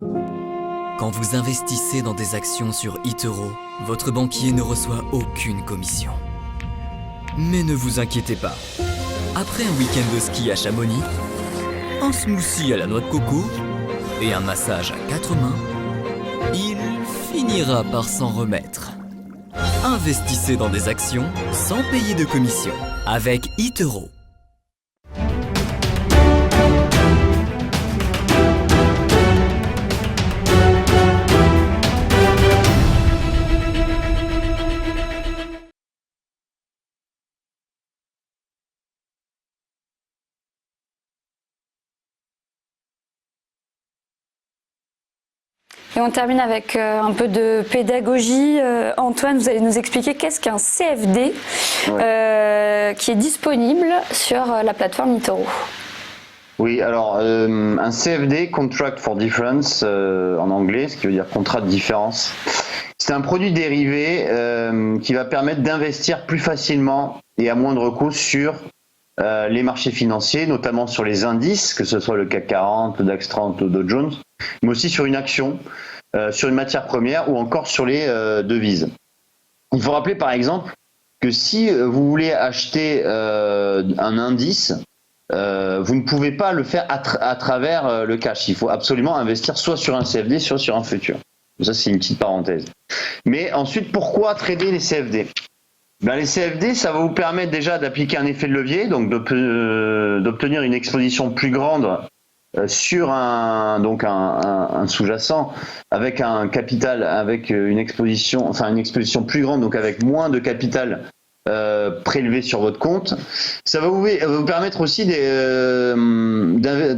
Quand vous investissez dans des actions sur eToro, votre banquier ne reçoit aucune commission. Mais ne vous inquiétez pas. Après un week-end de ski à Chamonix, un smoothie à la noix de coco et un massage à 4 mains, il finira par s'en remettre. Investissez dans des actions sans payer de commission avec eToro. Et on termine avec un peu de pédagogie. Antoine, vous allez nous expliquer qu'est-ce qu'un CFD qui est disponible sur la plateforme eToro. Oui, alors un CFD, Contract for Difference en anglais, ce qui veut dire contrat de différence, c'est un produit dérivé qui va permettre d'investir plus facilement et à moindre coût sur les marchés financiers, notamment sur les indices, que ce soit le CAC 40, le DAX 30 ou Dow Jones, mais aussi sur une action, sur une matière première ou encore sur les devises. Il faut rappeler par exemple que si vous voulez acheter un indice, vous ne pouvez pas le faire à travers le cash. Il faut absolument investir soit sur un CFD, soit sur un futur. Ça, c'est une petite parenthèse. Mais ensuite, pourquoi trader les CFD ? Les CFD, ça va vous permettre déjà d'appliquer un effet de levier, donc d'obtenir une exposition plus grande sur un sous-jacent avec un capital, avec une exposition plus grande, donc avec moins de capital prélevé sur votre compte. Ça va vous permettre aussi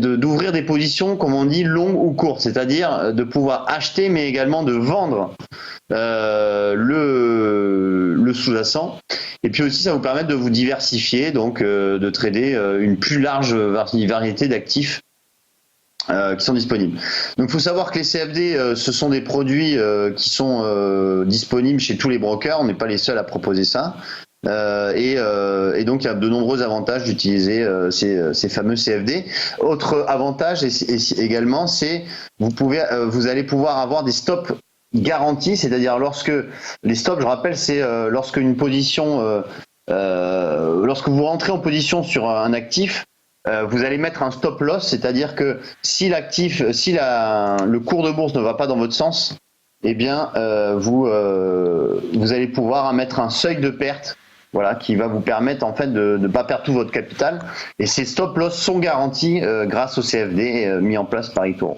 d'ouvrir des positions, comme on dit, longues ou courtes, c'est-à-dire de pouvoir acheter mais également de vendre le sous-jacent. Et puis aussi, ça va vous permettre de vous diversifier, donc de trader une plus large variété d'actifs qui sont disponibles. Donc il faut savoir que les CFD, ce sont des produits qui sont disponibles chez tous les brokers, on n'est pas les seuls à proposer ça. Et donc il y a de nombreux avantages d'utiliser ces fameux CFD. Autre avantage également, c'est vous allez pouvoir avoir des stops garantis, c'est-à-dire lorsque les stops, je rappelle, c'est lorsque une position, lorsque vous rentrez en position sur un actif, vous allez mettre un stop loss, c'est-à-dire que si le cours de bourse ne va pas dans votre sens, eh bien vous allez pouvoir mettre un seuil de perte, voilà, qui va vous permettre en fait de ne pas perdre tout votre capital. Et ces stop loss sont garantis grâce au CFD mis en place par eToro.